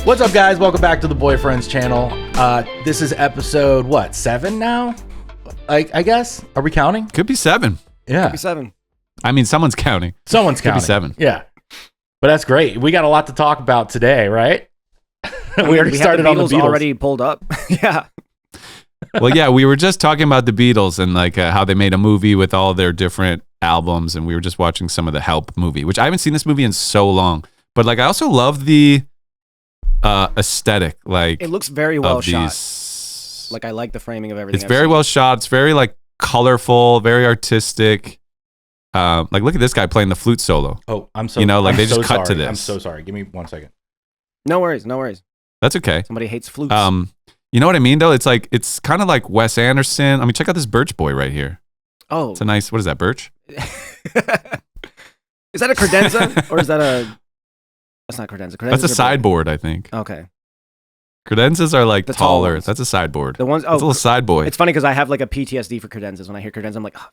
What's up, guys? Welcome back to the Boyfriends channel. This is episode, 7 now? I guess. Are we counting? Could be 7. Yeah. Could be 7. I mean, someone's counting. Someone's counting. Could be 7. Yeah. But that's great. We got a lot to talk about today, right? We already started on the Beatles. Already pulled up. Yeah. Well, yeah, we were just talking about the Beatles and like how they made a movie with all their different albums, and we were just watching some of the Help movie, which I haven't seen this movie in so long. But like, I also love the aesthetic. Like, it looks very well shot. These... Like, I like the framing of everything. It's very well shot. It's very like colorful, very artistic. Like, look at this guy playing the flute solo. Oh, I'm so. You know, like they just cut sorry. to this. I'm so sorry. Give me 1 second. No worries. No worries. That's okay. Somebody hates flutes. You know what I mean though? It's like, it's kind of like Wes Anderson. I mean, check out this Birch boy right here. Oh, it's a nice. What is that, Birch? Is that a credenza or is that a? That's not credenza. That's a sideboard, I think. Okay. Credenzas are like The tall taller. ones. That's a sideboard. The ones. It's a little side boy. It's funny because I have like a PTSD for credenzas. When I hear credenza, I'm like, oh,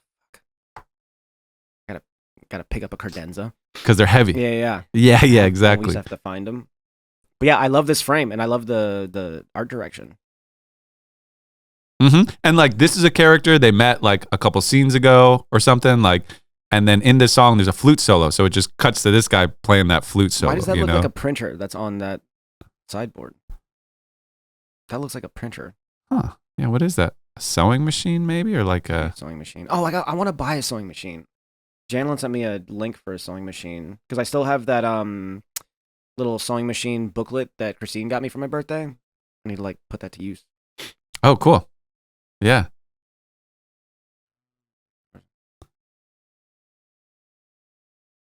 gotta pick up a credenza. Because they're heavy. Yeah. Yeah, I exactly. always have to find them. But yeah, I love this frame and I love the art direction. Mm-hmm. And like, this is a character they met like a couple scenes ago or something. Like, and then in this song, there's a flute solo, so it just cuts to this guy playing that flute solo. Why does that look like a printer that's on that sideboard? That looks like a printer. Huh? Yeah. What is that? A sewing machine, maybe, or like a sewing machine? Oh, I want to buy a sewing machine. Janlin sent me a link for a sewing machine because I still have that little sewing machine booklet that Christine got me for my birthday. I need to like put that to use. Oh, cool. Yeah.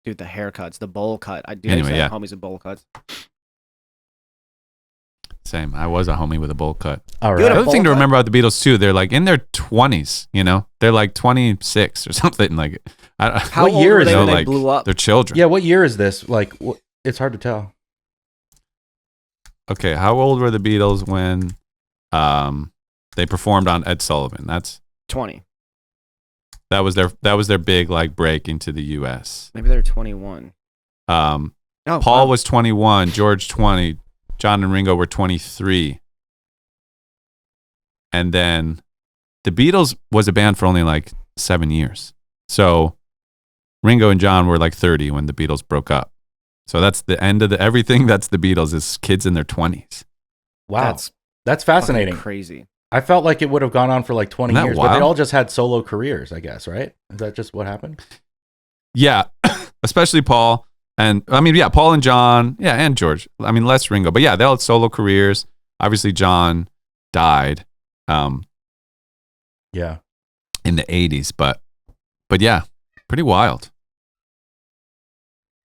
Dude, the haircuts, the bowl cut. I do anyway, yeah. Homies with bowl cuts. Same. I was a homie with a bowl cut. All right. The other thing to remember about the Beatles too, they're like in their 20s. You know, they're like 26 or something. Like, How what old year were is they it? when they like, blew up? They're children. Yeah, what year is this? Like, it's hard to tell. Okay, how old were the Beatles when they performed on Ed Sullivan? That's 20. That was their big like break into the U.S. Maybe they're 21. Paul wow. was 21, George 20, John and Ringo were 23, and then the Beatles was a band for only like 7 years. So Ringo and John were like 30 when the Beatles broke up. So that's the end of everything. That's the Beatles, is kids in their 20s. Wow, that's fascinating. Crazy. I felt like it would have gone on for like 20 Isn't that years, wild? but they all just had solo careers, I guess, right? Is that just what happened? Yeah, especially Paul. And I mean, yeah, Paul and John, yeah, and George. I mean, less Ringo, but yeah, they all had solo careers. Obviously, John died Yeah. in the 80s, but yeah, pretty wild.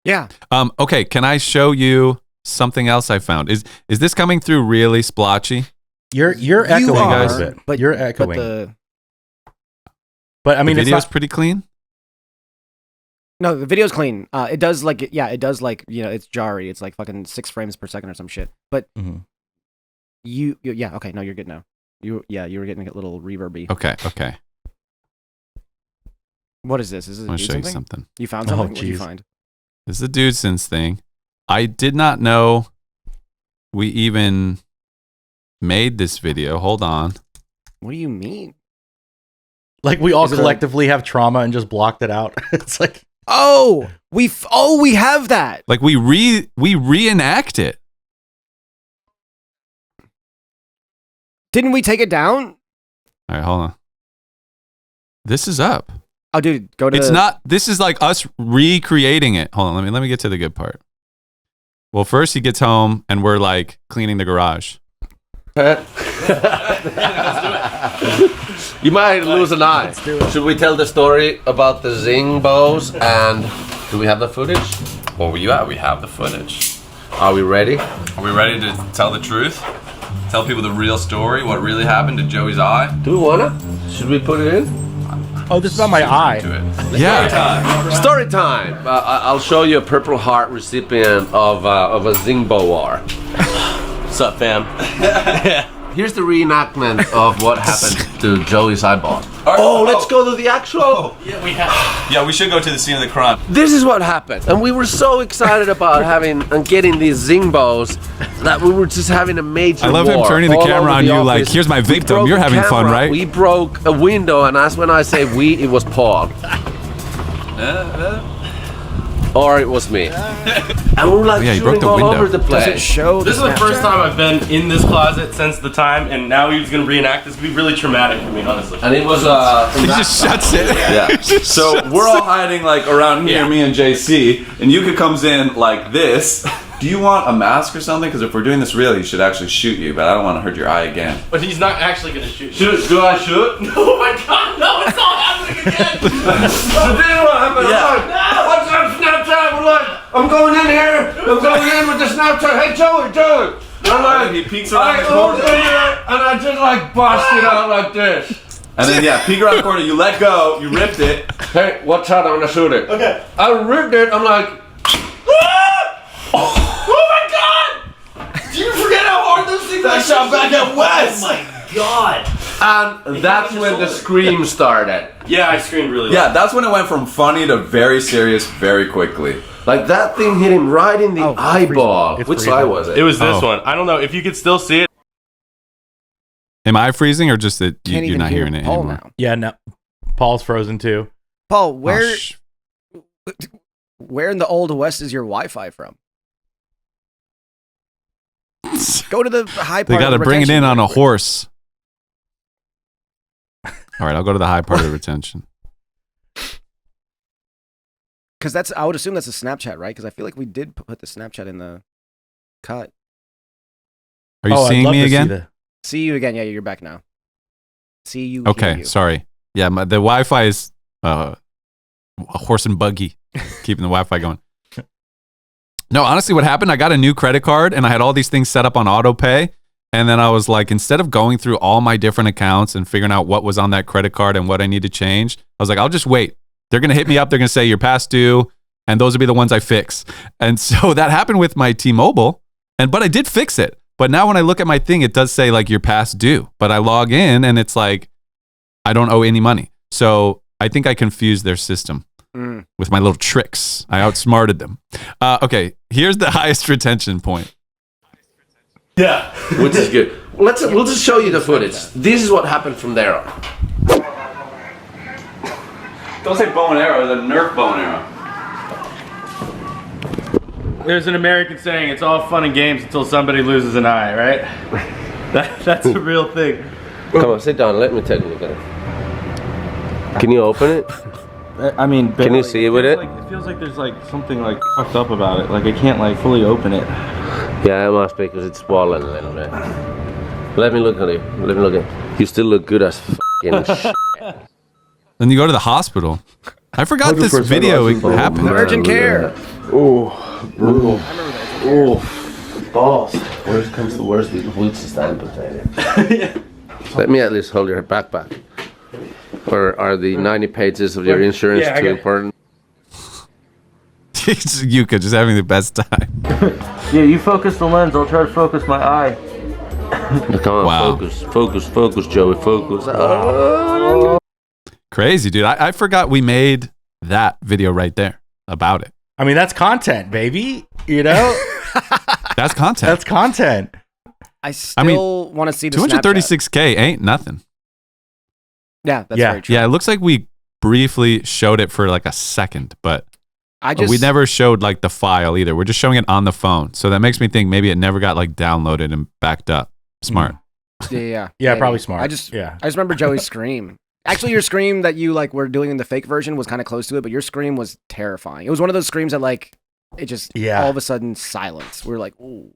Yeah. Okay, can I show you something else I found? Is this coming through really splotchy? You're echoing a little bit. But you're echoing. But I mean, the it's video's not pretty clean. no, the video's clean. It does like it's jarry. It's like fucking 6 frames per second or some shit. But yeah, okay, no, you're good now. You were getting a little reverby. Okay. What is this? Is it I'll show you something. You found something? Oh, What did you geez. find? This is the Dude Sins thing. I did not know we even made this video. Hold on. What do you mean? like we all Is it collectively have trauma and just blocked it out. It's like, we have that. Like we reenact it. Didn't we take it down? All right, hold on. This is up. Oh, dude, go to. It's not. This is like us recreating it. Hold on, let me get to the good part. Well, first he gets home and we're like cleaning the garage. You might lose an eye. Should we tell the story about the Zing bows? And do we have the footage? Well, yeah, we have the footage. Are we ready? Are we ready to tell the truth? Tell people the real story, what really happened to Joey's eye? Do we wanna? Should we put it in? oh, this is not my eye. Yeah. Story time. I'll show you a Purple Heart recipient of a Zing bow war. What's up, fam? here's the reenactment of what happened to Joey's eyeball. Oh, let's go to the actual. Yeah, we have. Yeah, we should go to the scene of the crime. This is what happened, and we were so excited about having and getting these zing bows that we were just having a major. I love him war turning the all camera over on the you like, office. here's my We victim. broke You're the having fun, camera. right? We broke a window, and as when I say we, it was Paul. Or it was me. And we were like Yeah, you broke shooting the all window. over the place. Does it show? This is the first time I've been in this closet since the time, and now he's gonna reenact. This could be really traumatic for me, honestly. And it was He just shuts it. Yeah. So we're all hiding like around here, me and JC, and Yuka comes in like this. Do you want a mask or something? Because if we're doing this real, he should actually shoot you, but I don't want to hurt your eye again. But he's not actually gonna shoot. Shoot, do I shoot? Oh my god, no, it's all happening again! So then what happened? Yeah. What's up, Snapchat? We're like, I'm going in here. I'm going in with the Snapchat. Hey, Joey. I'm like, He peeks around the I opened corner. it, and I just like busted out like this. And then, yeah, peek around the corner, you let go, you ripped it. Hey, watch out, I'm gonna shoot it. Okay. I ripped it, I'm like, Oh my god! Do you forget how hard those things I shot back at Wes. Oh my god! and that's when the scream started. Yeah, I screamed really loud. Yeah, that's when it went from funny to very serious very quickly. Like that thing hit him right in the Oh, eyeball. It's Which freezing. side was it? It was this Oh. one. I don't know if you could still see it. Am I freezing or just that Can't you're even not hear hearing it Paul anymore? now. Yeah, no. Paul's frozen too. Paul, Oh, where in the old west is your Wi-Fi from? Go to the high part. They got to of the bring it in retention on a real quick. horse. All right, I'll go to the high part of the retention. Because that's, I would assume that's a Snapchat, right? Because I feel like we did put the Snapchat in the cut. Are you I'd seeing love me to see again? See you again. Yeah, you're back now. See you. Okay, hear you. sorry. Yeah, the Wi-Fi is a horse and buggy, keeping the Wi-Fi going. No, honestly, what happened, I got a new credit card and I had all these things set up on auto pay. And then I was like, instead of going through all my different accounts and figuring out what was on that credit card and what I need to change, I was like, I'll just wait. They're going to hit me up. They're going to say you're past due. And those will be the ones I fix. And so that happened with my T-Mobile. But I did fix it. But now when I look at my thing, it does say like you're past due. But I log in and it's like, I don't owe any money. So I think I confused their system with my little tricks. I outsmarted them. Okay, here's the highest retention point. Yeah. Which is good. We'll just show you the footage. This is what happened from there on. Don't say bow and arrow, the Nerf bow and arrow. There's an American saying, it's all fun and games until somebody loses an eye, right? That's a real thing. Come on, sit down. Let me tell you again. Can you open it? I mean, Can you see with it? It feels like there's like something like fucked up about it. Like I can't like fully open it. Yeah, it must be because it's swollen a little bit. Let me look at you. Let me look at you. You still look good as fucking shit. Then you go to the hospital. I forgot this 100% video awesome. happened. Man, Urgent look at care. that. Oh, brutal. Oh, balls. Worst comes to worst, we can stand potato. Let me at least hold your backpack. Or are the 90 pages of your insurance Yeah, I too got it. important? It's Yuka just having the best time. Yeah, you focus the lens. I'll try to focus my eye. Come on, Wow. focus, Joey, focus. Crazy, dude. I forgot we made that video right there about it. I mean, that's content, baby. You know, That's content. that's content. I still want to see the Snapchat. 236K ain't nothing. Yeah, that's Yeah. very true. Yeah, it looks like we briefly showed it for like a second, but I just we never showed like the file either. We're just showing it on the phone. So that makes me think maybe it never got like downloaded and backed up. Smart. Yeah, Probably smart. I just yeah. remember Joey's scream. Actually, your scream that you like were doing in the fake version was kind of close to it, but your scream was terrifying. It was one of those screams that like it just all of a sudden silence. We're like, ooh.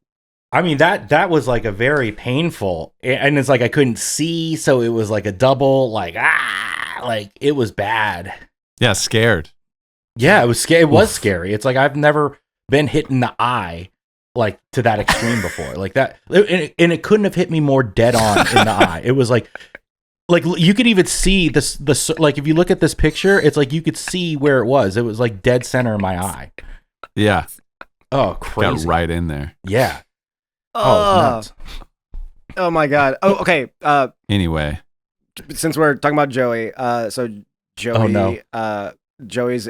I mean, that was like a very painful, and it's like I couldn't see, so it was like a double, like it was bad. Yeah, scared. Yeah, it was scary. It was scary. It's like I've never been hit in the eye like to that extreme before, like that, and it couldn't have hit me more dead on in the eye. It was like you could even see this. Like if you look at this picture, it's like you could see where it was. It was like dead center in my eye. Yeah. Oh, crazy! Got right in there. Yeah. Oh, it's nuts. Oh my god. Oh, okay. Anyway, Since we're talking about Joey, so Joey, Oh, no. Joey's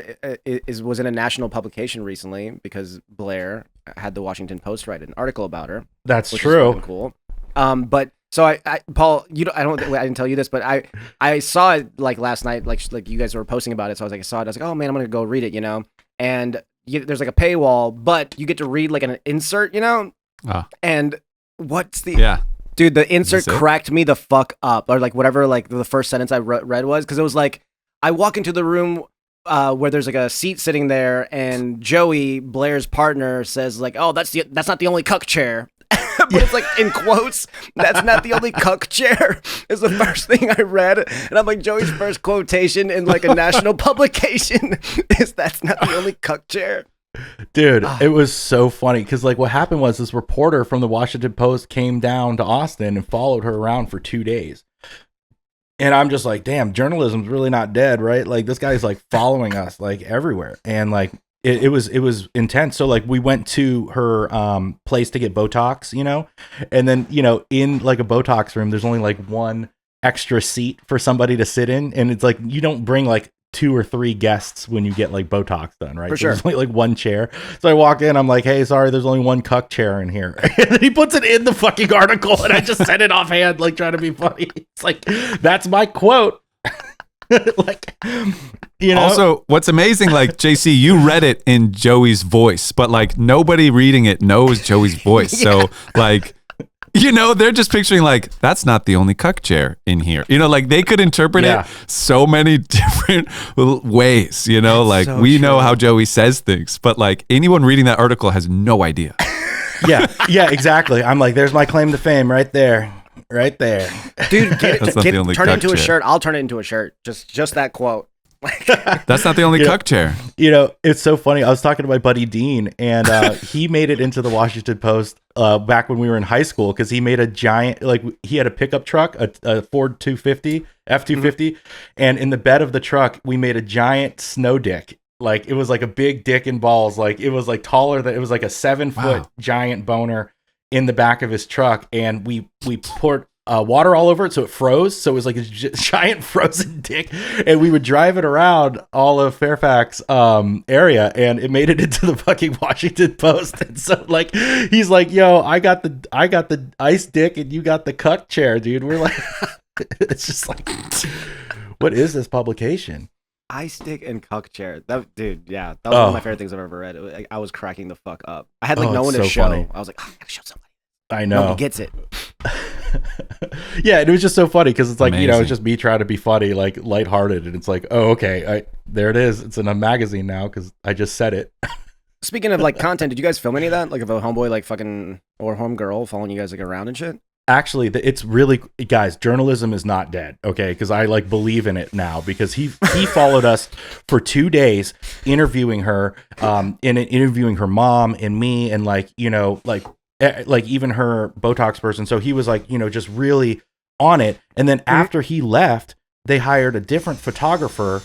was in a national publication recently because Blair had the Washington Post write an article about her. That's Which true. is fucking cool. But so I Paul, I didn't tell you this, but I saw it like last night, like you guys were posting about it. So I was like, I saw it. I was like, oh man, I'm gonna go read it, And there's like a paywall, but you get to read like an insert, And what's the dude? The insert cracked me the fuck up, or like whatever. Like the first sentence I read was because it was like I walk into the room. Where there's like a seat sitting there, and Joey, Blair's partner, says like, "Oh, that's not the only cuck chair," but it's like in quotes. That's not the only cuck chair. Is the first thing I read, and I'm like, Joey's first quotation in like a national publication is that's not the only cuck chair. Dude, it was so funny because like what happened was this reporter from the Washington Post came down to Austin and followed her around for 2 days. And I'm just like, damn, journalism's really not dead, right? Like this guy's like following us like everywhere. And like it was intense. So like we went to her place to get Botox, and then, in like a Botox room, there's only like one extra seat for somebody to sit in. And it's like, you don't bring like 2 or 3 guests when you get like Botox done, right? For So sure. there's only like one chair. So I walked in, I'm like, hey, sorry, there's only one cuck chair in here. And then he puts it in the fucking article, and I just said it offhand, like trying to be funny. It's like, that's my quote. Like, Also, what's amazing, like JC, you read it in Joey's voice, but like nobody reading it knows Joey's voice. So like, they're just picturing like, that's not the only cuck chair in here. Like they could interpret it so many different ways, like so we true. know how Joey says things, but like anyone reading that article has no idea. yeah, exactly. I'm like, there's my claim to fame right there. Right there. Dude, turn it into a chair. shirt. I'll turn it into a shirt. Just that quote. That's not the only cuck chair. It's so funny. I was talking to my buddy Dean, and he made it into the Washington Post back when we were in high school because he made a giant, like he had a pickup truck, a Ford 250, F-250, and in the bed of the truck, we made a giant snow dick. Like it was like a big dick and balls. Like it was like taller than, it was like a 7-foot giant boner in the back of his truck, and we poured water all over it so it froze, so it was like a giant frozen dick, and we would drive it around all of Fairfax area, and it made it into the fucking Washington Post. And so like he's like, yo, I got the ice dick and you got the cuck chair, dude. We're like it's just like, what is this publication? Ice dick and cuck chair. That dude, yeah, that was one of my favorite things I've ever read. I was cracking the fuck up. I had like no one to show. Funny. I was like, I gotta show somebody. I know. Nobody gets it. Yeah, and it was just so funny because it's like, Amazing. It's just me trying to be funny, like lighthearted, and it's like, oh, okay, there it is. It's in a magazine now because I just said it. Speaking of like content, did you guys film any of that? Like of a homeboy like fucking or homegirl following you guys like around and shit? Actually, it's really, guys, journalism is not dead, okay? Because I like believe in it now because he followed us for 2 days interviewing her, and interviewing her mom and me, and like even her Botox person. So he was like, just really on it. And then after he left, they hired a different photographer.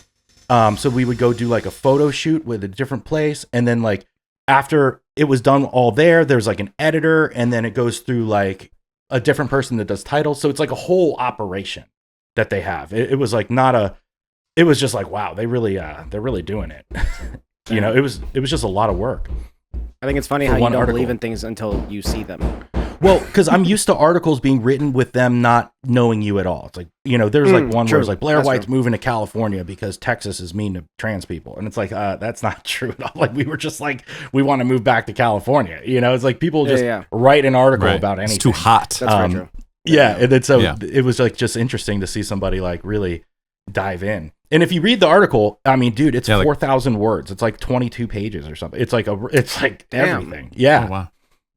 So we would go do like a photo shoot with a different place. And then like after it was done all there's like an editor, and then it goes through like a different person that does titles. So it's like a whole operation that they have. It was like it was just like, wow, they're really doing it. It was just a lot of work. I think it's funny how you don't believe in things until you see them. Well, because I'm used to articles being written with them not knowing you at all. It's like, there's like one where it's like Blair White's moving to California because Texas is mean to trans people. And it's like, that's not true at all. Like we were just like, we want to move back to California. It's like people just write an article about anything. It's too hot. That's very true. Yeah. And then so it was like just interesting to see somebody like really dive in. And if you read the article, I mean, dude, it's 4,000 words. It's like 22 pages or something. It's like everything. Yeah. Oh, wow.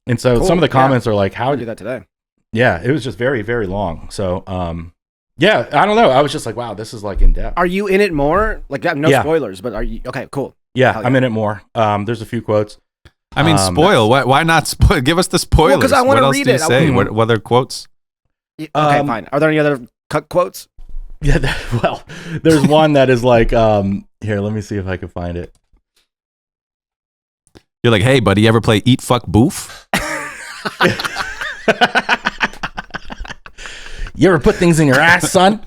And so some of the comments are like, how I do that today? Yeah, it was just very, very long. So, yeah, I don't know. I was just like, wow, this is like in depth. Are you in it more? Like, no spoilers, but are you? Okay, cool. Yeah, I'm in it more. There's a few quotes. I mean, spoil. Why not spoil? Give us the spoilers. Because I want to read it. Say? What other quotes? Okay, fine. Are there any other quotes? Yeah, well, there's one that is like, here, let me see if I can find it. You're like, hey, buddy, you ever play Eat, Fuck, Boof? You ever put things in your ass, son?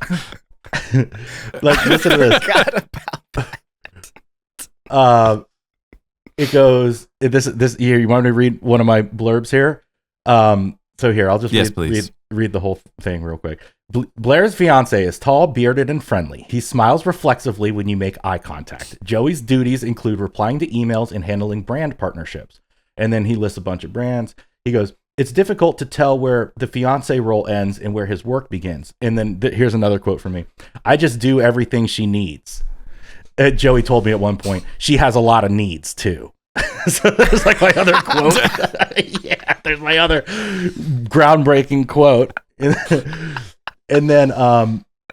Like, listen to this. It goes this here. You want me to read one of my blurbs here? So here, I'll just read the whole thing real quick. Blair's fiance is tall, bearded, and friendly. He smiles reflexively when you make eye contact. Joey's duties include replying to emails and handling brand partnerships. And then he lists a bunch of brands. He goes, it's difficult to tell where the fiance role ends and where his work begins. And then here's another quote from me. I just do everything she needs. Joey told me at one point, she has a lot of needs too. So there's like my other quote. Yeah, there's my other groundbreaking quote. And then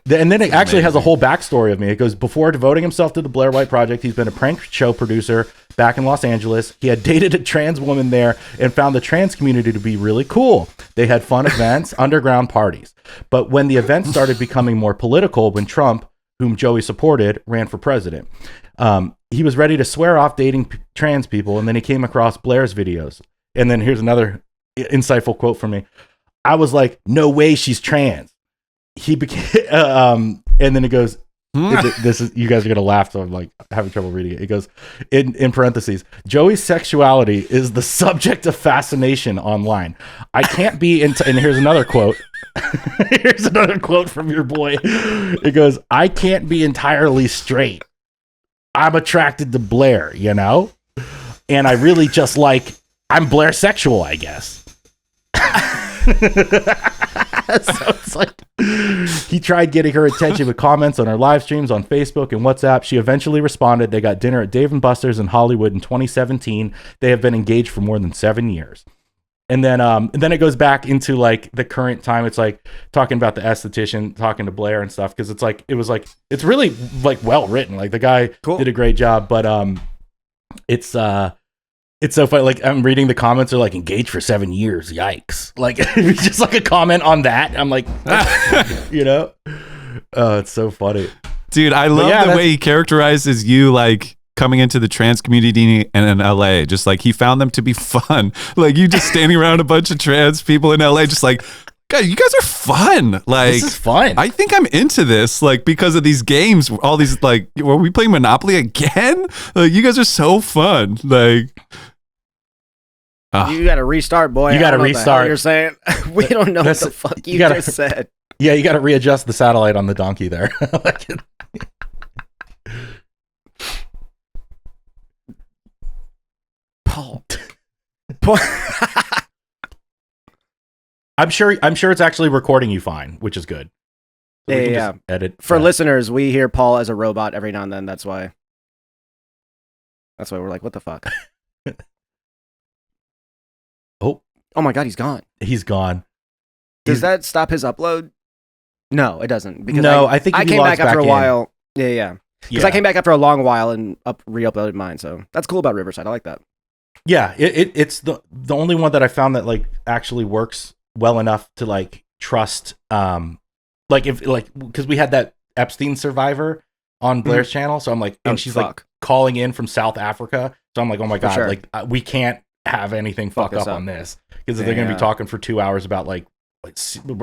it actually has a whole backstory of me. It goes, before devoting himself to the Blair White Project, he's been a prank show producer back in Los Angeles. He had dated a trans woman there and found the trans community to be really cool. They had fun events, underground parties. But when the events started becoming more political, when Trump, whom Joey supported, ran for president, he was ready to swear off dating trans people, and then he came across Blair's videos. And then here's another insightful quote from me. I was like, no way she's trans. He became, and then it goes, this is, you guys are going to laugh, so I'm like having trouble reading it. It goes, in parentheses, Joey's sexuality is the subject of fascination online. I can't be into, and here's another quote. Here's another quote from your boy. It goes, I can't be entirely straight. I'm attracted to Blair, you know? And I really just like, I'm Blair sexual, I guess. So it's like, he tried getting her attention with comments on her live streams on Facebook and WhatsApp. She eventually responded. They got dinner at Dave & Buster's in Hollywood in 2017. They have been engaged for more than 7 years. And then it goes back into like the current time. It's like talking about the esthetician, talking to Blair and stuff. Cause it's like, it's really like well written. Like the guy did a great job, but it's so funny. Like I'm reading the comments are like engaged for 7 years. Yikes. Like just like a comment on that. I'm like, you know, it's so funny. Dude, I love the way he characterizes you, like coming into the trans community in LA. Just like he found them to be fun. Like you just standing around a bunch of trans people in LA, just like, God, you guys are fun. Like this is fun. I think I'm into this, like because of these games. All these like, were we playing Monopoly again? Like you guys are so fun. Like you got to restart, boy. You got to restart. You're saying we don't know what the fuck you just said. Yeah, you got to readjust the satellite on the donkey there. Paul. I'm sure it's actually recording you fine, which is good. So yeah. Edit for listeners, we hear Paul as a robot every now and then. That's why we're like, what the fuck? Oh my God, he's gone. He's gone. Does that stop his upload? No, it doesn't. Because I think I came back after a while. Yeah. Because I came back after a long while and re-uploaded mine. So that's cool about Riverside. I like that. Yeah, it's the only one that I found that like actually works well enough to like trust. Like if like because we had that Epstein survivor on Blair's channel, so I'm like, and she's like calling in from South Africa, so I'm like, oh my God, like we can't have anything fuck up on this because they're gonna be talking for 2 hours about like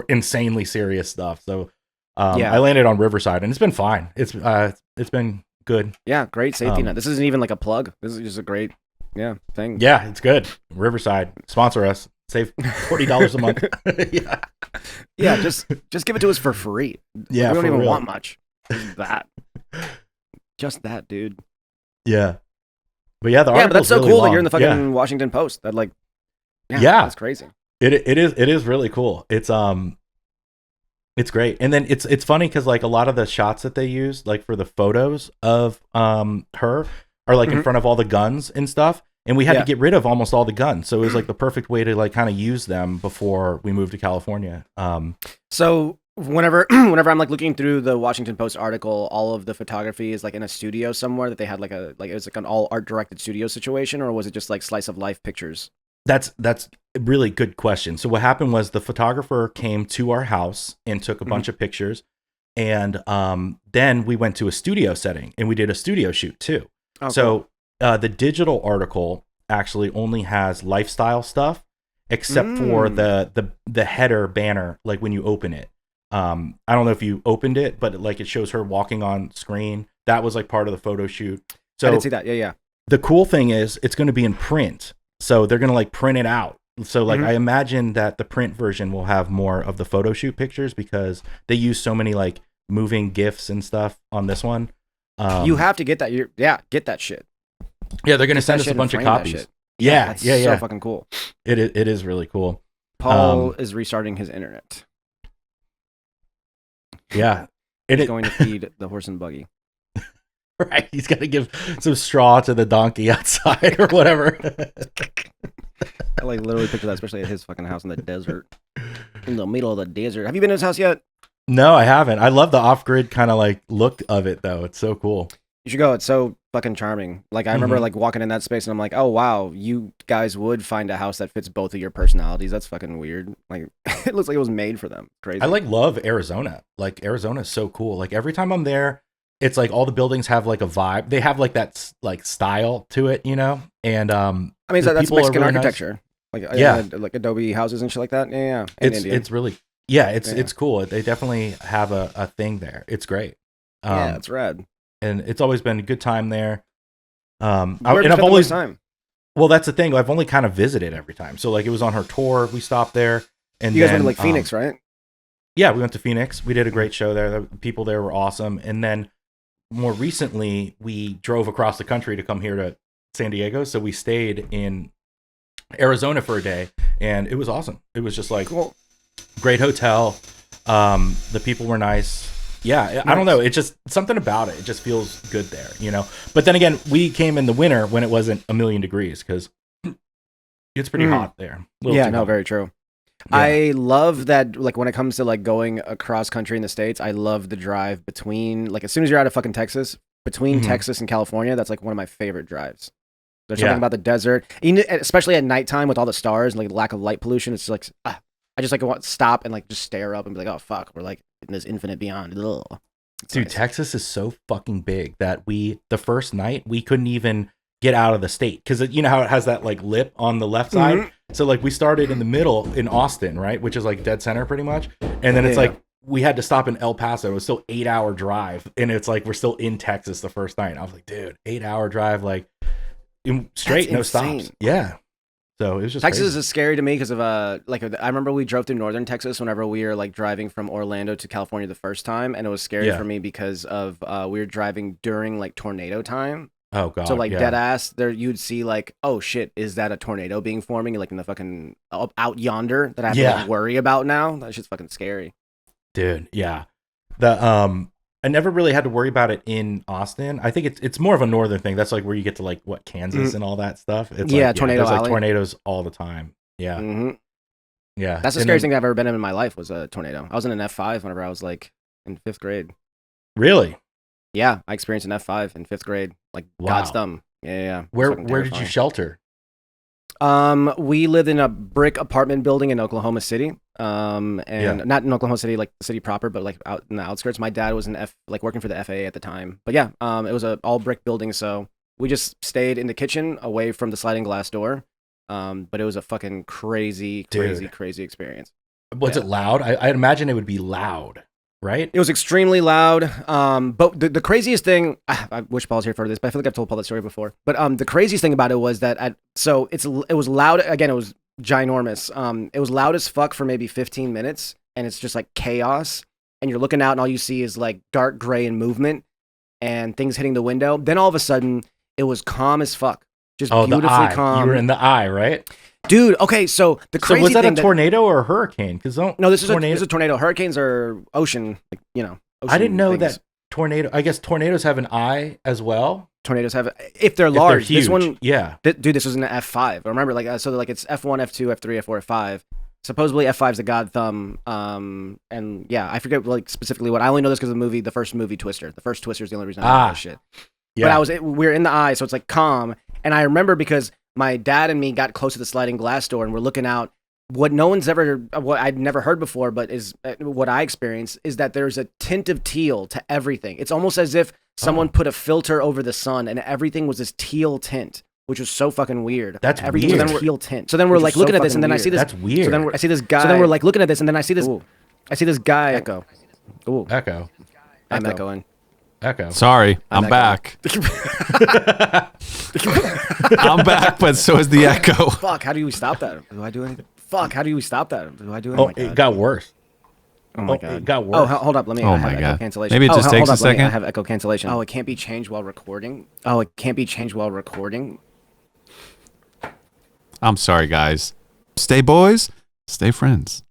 insanely serious stuff. So I landed on Riverside and it's been fine. It's been good. Yeah, great safety net. This isn't even like a plug. This is just a great thing. Yeah, it's good. Riverside, sponsor us. Save $40 a month. Yeah, just give it to us for free. Yeah, we don't even want much. Just that, dude. Yeah, but yeah, but that's so really cool long. that you're in the fucking Washington Post. That like, that's crazy. It is really cool. It's great. And then it's funny because like a lot of the shots that they use like for the photos of her are like in front of all the guns and stuff. And we had to get rid of almost all the guns. So it was like the perfect way to like kind of use them before we moved to California. So whenever I'm like looking through the Washington Post article, all of the photography is like in a studio somewhere that they had it was like an all art directed studio situation, or was it just like slice of life pictures? That's a really good question. So what happened was the photographer came to our house and took a bunch of pictures. And then we went to a studio setting and we did a studio shoot too. Oh, so the digital article actually only has lifestyle stuff except for the header banner, like when you open it. I don't know if you opened it, but like it shows her walking on screen. That was like part of the photo shoot. So I did see that. Yeah. the cool thing is it's going to be in print. So they're going to like print it out. So like I imagine that the print version will have more of the photo shoot pictures because they use so many like moving GIFs and stuff on this one. You have to get that. Get that shit. Yeah, they're going to send us a bunch of copies. Yeah. That's so fucking cool. It is really cool. Paul is restarting his internet. Yeah. He's going to feed the horse and buggy. Right. He's got to give some straw to the donkey outside or whatever. I like literally picture that, especially at his fucking house in the desert. In the middle of the desert. Have you been to his house yet? No, I haven't. I love the off-grid kind of like look of it though. It's so cool. You should go. It's so fucking charming. Like I remember like walking in that space and I'm like, oh wow, you guys would find a house that fits both of your personalities. That's fucking weird. Like it looks like it was made for them. Crazy. I like love Arizona. Like Arizona is so cool. Like every time I'm there, it's like all the buildings have like a vibe. They have like that like style to it, you know? And I mean, that's Mexican architecture. Nice. Like like Adobe houses and shit like that. Yeah. And it's really it's cool. They definitely have a thing there. It's great. Yeah, it's rad. And it's always been a good time there. I've always time. Well, that's the thing. I've only kind of visited every time. So like it was on her tour. We stopped there, and you guys went to like Phoenix, right? Yeah, we went to Phoenix. We did a great show there. The people there were awesome. And then more recently, we drove across the country to come here to San Diego. So we stayed in Arizona for a day, and it was awesome. It was just like great hotel. The people were nice. Yeah, I don't know. It's just something about it. It just feels good there, you know? But then again, we came in the winter when it wasn't 1,000,000 degrees because it's pretty hot there. Yeah, no, very true. Yeah. I love that, like, when it comes to, like, going across country in the States, I love the drive between, like, as soon as you're out of fucking Texas, between Texas and California, that's, like, one of my favorite drives. There's something about the desert, especially at nighttime with all the stars and, like, lack of light pollution. It's like, I just, like, want to stop and, like, just stare up and be like, oh, fuck, we're, like, in this infinite beyond. Dude, nice. Texas is so fucking big that the first night, we couldn't even get out of the state because you know how it has that like lip on the left side. So like we started in the middle in Austin, right, which is like dead center pretty much, and then it's like we had to stop in El Paso. It was still 8-hour drive, and it's like we're still in Texas the first night. I was like, dude, 8-hour drive, like straight, no stops. Yeah. So it was just Texas is scary to me because of like I remember we drove through northern Texas whenever we were like driving from Orlando to California the first time, and it was scary for me because of we were driving during like tornado time. Oh god! So like dead ass, there you'd see like, oh shit, is that a tornado being forming like in the fucking out yonder that I have to like, worry about now? That shit's fucking scary, dude. Yeah, I never really had to worry about it in Austin. I think it's more of a northern thing. That's like where you get to like Kansas and all that stuff. It's tornado. There's like tornadoes all the time. Yeah, yeah. That's the scariest thing I've ever been in my life was a tornado. I was in an F5 whenever I was like in 5th grade. Really? Yeah, I experienced an F5 in 5th grade. Like God's thumb. Yeah. Where did you shelter? We lived in a brick apartment building in Oklahoma City. Not in Oklahoma City, like the city proper, but like out in the outskirts. My dad was working for the FAA at the time. But yeah, it was a all brick building, so we just stayed in the kitchen away from the sliding glass door. But it was a fucking crazy experience. Was it loud? I'd imagine it would be loud. Right? It was extremely loud. But the craziest thing, I wish Paul's here for this, but I feel like I've told Paul that story before. But the craziest thing about it was that it was loud. Again, it was ginormous. It was loud as fuck for maybe 15 minutes, and it's just like chaos. And you're looking out, and all you see is like dark gray and movement, and things hitting the window. Then all of a sudden, it was calm as fuck, just beautifully calm. You were in the eye, right? Dude, okay, so the crazy thing... So was that a tornado or a hurricane? No, this is a tornado. Hurricanes are ocean, like, ocean I didn't know things. that tornado... I guess tornadoes have an eye as well? Tornadoes have... If they're large. If they're huge, this one... Yeah. Dude, this was an F5. Remember, like, so like it's F1, F2, F3, F4, F5. Supposedly F5 is the god thumb. And yeah, I forget like specifically what... I only know this because of the first movie Twister. The first Twister is the only reason I know that shit. Yeah. But we were in the eye, so it's like calm. And I remember because... my dad and me got close to the sliding glass door and we're looking out. What I'd never heard before, but is what I experienced is that there's a tint of teal to everything. It's almost as if someone put a filter over the sun and everything was this teal tint, which was so fucking weird. That's everything weird. Was teal tint. So then we're like looking at this and then I see this. That's weird. So then I see this guy. So then we're like looking at this and then I see this. I see this guy. Echo. Ooh, Echo. I'm echoing. Echo. Sorry, I'm back. I'm back, but so is the echo. Fuck, how do we stop that? Do I do anything? Fuck, how do we stop that? Do I do Oh, anything? it got worse. Oh my It god. got worse. Oh, hold up. Let me. Oh I have my echo God. cancellation. Maybe it just takes hold a up, let me- second. I have echo cancellation. Oh, it can't be changed while recording. Oh, it can't be changed while recording. I'm sorry, guys. Stay boys, stay friends.